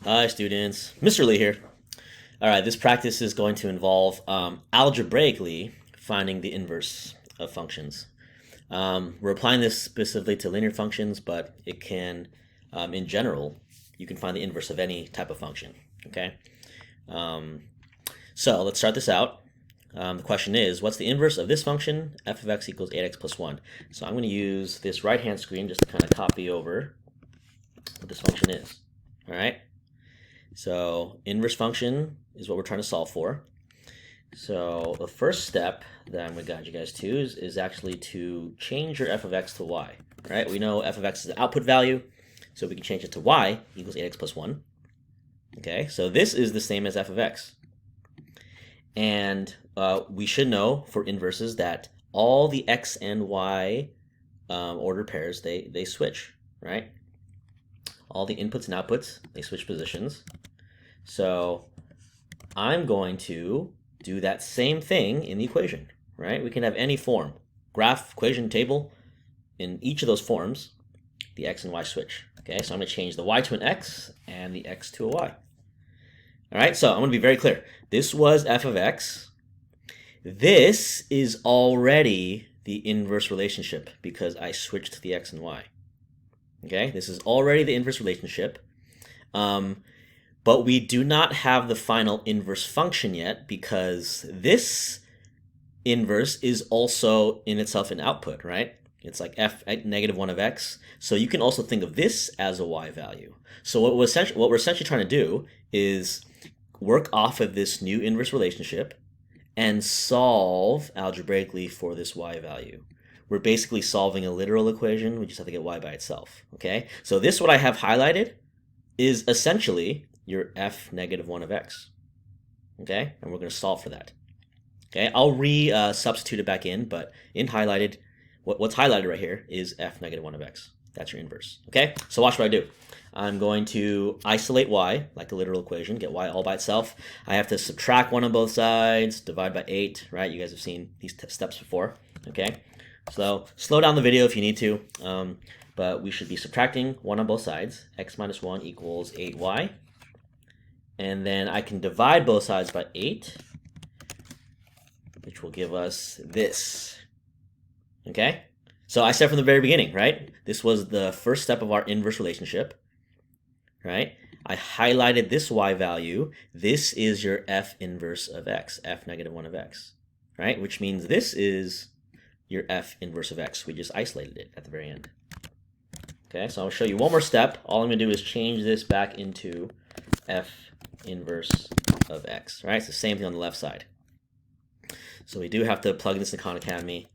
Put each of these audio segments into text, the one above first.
Hi, students. Mr. Lee here. All right, this practice is going to involve algebraically finding the inverse of functions. We're applying this specifically to linear functions, but it can, in general, you can find the inverse of any type of function. Okay, so let's start this out. The question is, what's the inverse of this function, f of x equals 8x plus 1? So I'm going to use this right-hand screen just to kind of copy over what this function is. All right. So inverse function is what we're trying to solve for. So the first step that I'm going to guide you guys to is actually to change your f of x to y. Right? We know f of x is the output value, so we can change it to y equals 8x plus 1. Okay, so this is the same as f of x. And we should know for inverses that all the x and y ordered pairs, they switch, right? All the inputs and outputs, they switch positions. So I'm going to do that same thing in the equation, right? We can have any form, graph, equation, table. In each of those forms, the x and y switch. Okay, so I'm going to change the y to an x and the x to a y. All right, so I'm going to be very clear. This was f of x. This is already the inverse relationship because I switched the x and y. Okay, this is already the inverse relationship. But we do not have the final inverse function yet because this inverse is also in itself an output, right? It's like f at negative 1 of x. So you can also think of this as a y value. So what we're essentially trying to do is work off of this new inverse relationship and solve algebraically for this y value. We're basically solving a literal equation. We just have to get y by itself, okay? So this, what I have highlighted, is essentially your f negative 1 of x, okay? And we're going to solve for that, okay? I'll substitute it back in, but in highlighted, what's highlighted right here is f negative 1 of x. That's your inverse, okay? So watch what I do. I'm going to isolate y, like a literal equation, get y all by itself. I have to subtract 1 on both sides, divide by 8, right? You guys have seen these steps before, okay? So slow down the video if you need to, but we should be subtracting 1 on both sides. X minus 1 equals 8y. And then I can divide both sides by 8, which will give us this, okay? So I said from the very beginning, right? This was the first step of our inverse relationship, right? I highlighted this y value. This is your f inverse of x, f negative 1 of x, right? Which means this is your f inverse of x. We just isolated it at the very end. Okay, so I'll show you one more step. All I'm going to do is change this back into f inverse of x, right? It's the same thing on the left side. So we do have to plug this in Khan Academy.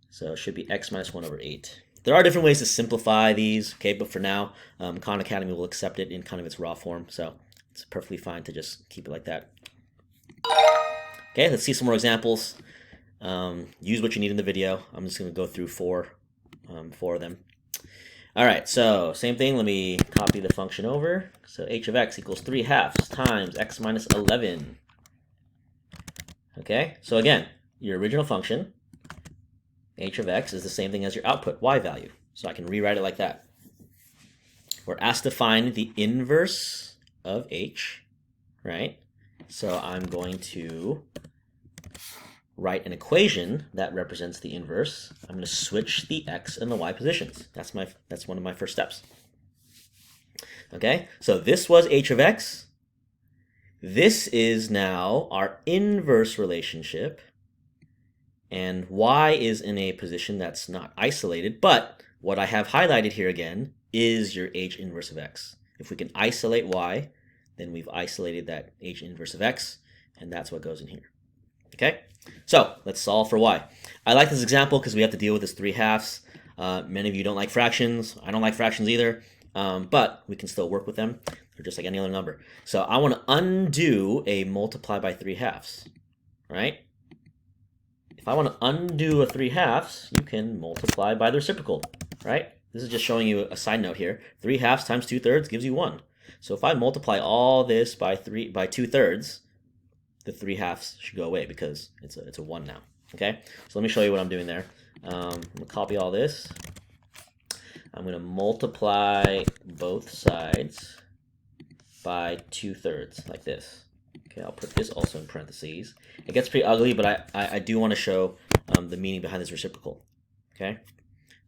So it should be x minus 1 over 8. There are different ways to simplify these, okay, but for now, Khan Academy will accept it in kind of its raw form, so it's perfectly fine to just keep it like that. Okay, let's see some more examples. Use what you need in the video. I'm just going to go through four of them. All right, so same thing. Let me copy the function over. So h of x equals 3/2 times x minus 11. Okay, so again, your original function, h of x, is the same thing as your output, y value. So I can rewrite it like that. We're asked to find the inverse of h, right? So I'm going to write an equation that represents the inverse. I'm going to switch the x and the y positions. That's one of my first steps. Okay, so this was h of x. This is now our inverse relationship, and y is in a position that's not isolated, but what I have highlighted here again is your h inverse of x. If we can isolate y, then we've isolated that h inverse of x, and that's what goes in here. Okay, so let's solve for y. I like this example because we have to deal with this 3/2. Many of you don't like fractions. I don't like fractions either, but we can still work with them. They're just like any other number. So I want to undo a multiply by 3/2, right? If I want to undo a 3/2, you can multiply by the reciprocal, right? This is just showing you a side note here. 3/2 times 2/3 gives you 1. So if I multiply all this by 2/3, the 3/2 should go away because it's a 1 now. Okay, so let me show you what I'm doing there. I'm going to copy all this. I'm going to multiply both sides by 2/3, like this. Okay, I'll put this also in parentheses. It gets pretty ugly, but I do want to show the meaning behind this reciprocal. Okay,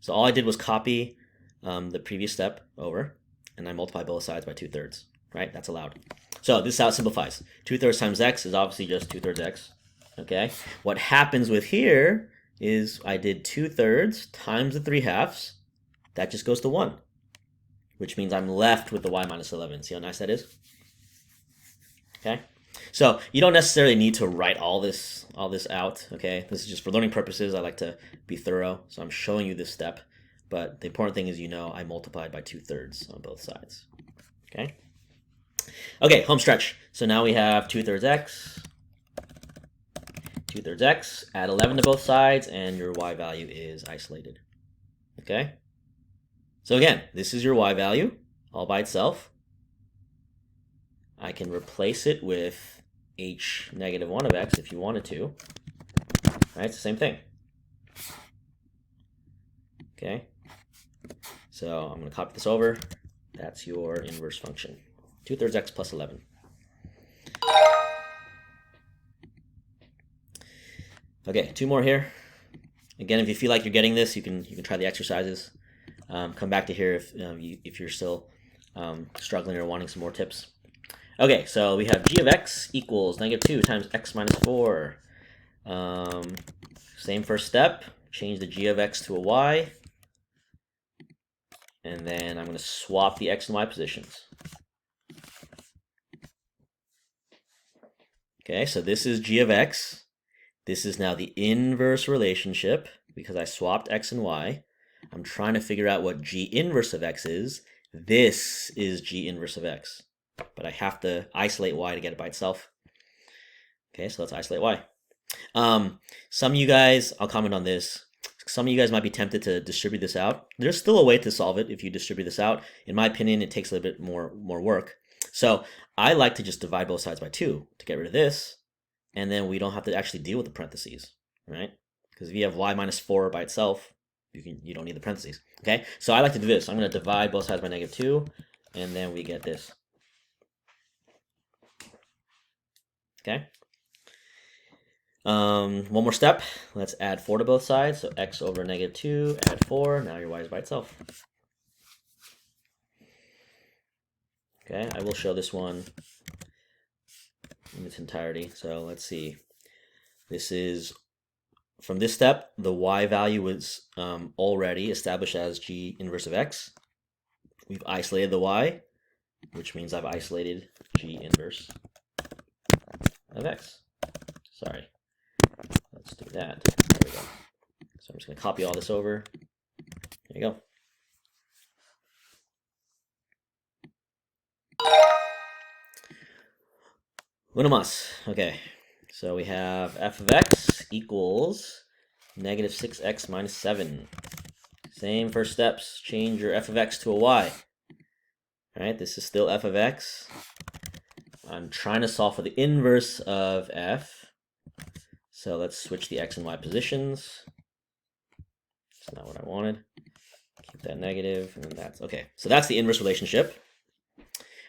so all I did was copy the previous step over, and I multiply both sides by 2/3. Right, that's allowed. So this is how it simplifies. 2/3 times x is obviously just 2/3 x. Okay, what happens with here is I did 2/3 times the 3/2. That just goes to 1, which means I'm left with the y minus 11. See how nice that is? Okay, so you don't necessarily need to write all this out. Okay, this is just for learning purposes. I like to be thorough, so I'm showing you this step. But the important thing is, you know, I multiplied by 2/3 on both sides. Okay. Okay, home stretch. So now we have 2/3 x, 2/3 x, add 11 to both sides, and your y value is isolated. Okay? So again, this is your y value all by itself. I can replace it with h negative 1 of x if you wanted to. Right, it's the same thing. Okay? So I'm going to copy this over. That's your inverse function. 2/3 x plus 11. Okay, 2 more here. Again, if you feel like you're getting this, you can try the exercises. Come back to here if you're still struggling or wanting some more tips. Okay, so we have g of x equals -2 times x minus 4. Same first step. Change the g of x to a y. And then I'm going to swap the x and y positions. Okay, so this is g of x. This is now the inverse relationship because I swapped x and y. I'm trying to figure out what g inverse of x is. This is g inverse of x. But I have to isolate y to get it by itself. Okay, so let's isolate y. Some of you guys, I'll comment on this. Some of you guys might be tempted to distribute this out. There's still a way to solve it if you distribute this out. In my opinion, it takes a little bit more work. So I like to just divide both sides by 2 to get rid of this, and then we don't have to actually deal with the parentheses, right? Because if you have y minus 4 by itself, you don't need the parentheses. Okay, so I like to do this. I'm going to divide both sides by -2, and then we get this. Okay. One more step. Let's add 4 to both sides. So x over -2, add 4. Now your y is by itself. Okay, I will show this one in its entirety. So let's see. This is, from this step, the y value was already established as g inverse of x. We've isolated the y, which means I've isolated g inverse of x. Sorry. Let's do that. There we go. So I'm just going to copy all this over. There you go. Uno más. Okay. So we have f of x equals -6x minus 7. Same first steps. Change your f of x to a y. All right, this is still f of x. I'm trying to solve for the inverse of f. So let's switch the x and y positions. That's not what I wanted. Keep that negative, and then that's okay. So that's the inverse relationship.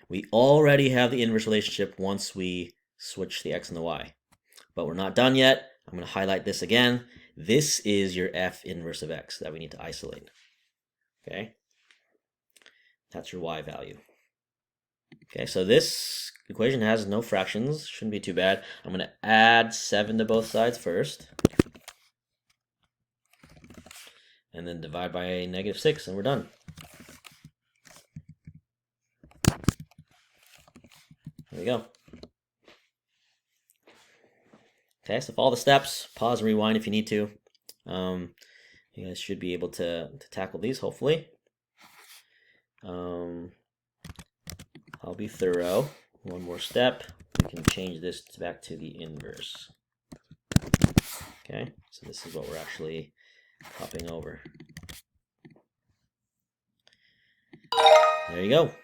We already have the inverse relationship once we switch the x and the y. But we're not done yet. I'm going to highlight this again. This is your f inverse of x that we need to isolate. Okay? That's your y value. Okay, so this equation has no fractions. Shouldn't be too bad. I'm going to add 7 to both sides first. And then divide by -6, and we're done. There we go. Okay, so follow the steps. Pause and rewind if you need to. You guys should be able to tackle these, hopefully. I'll be thorough. One more step. We can change this back to the inverse. Okay, so this is what we're actually copying over. There you go.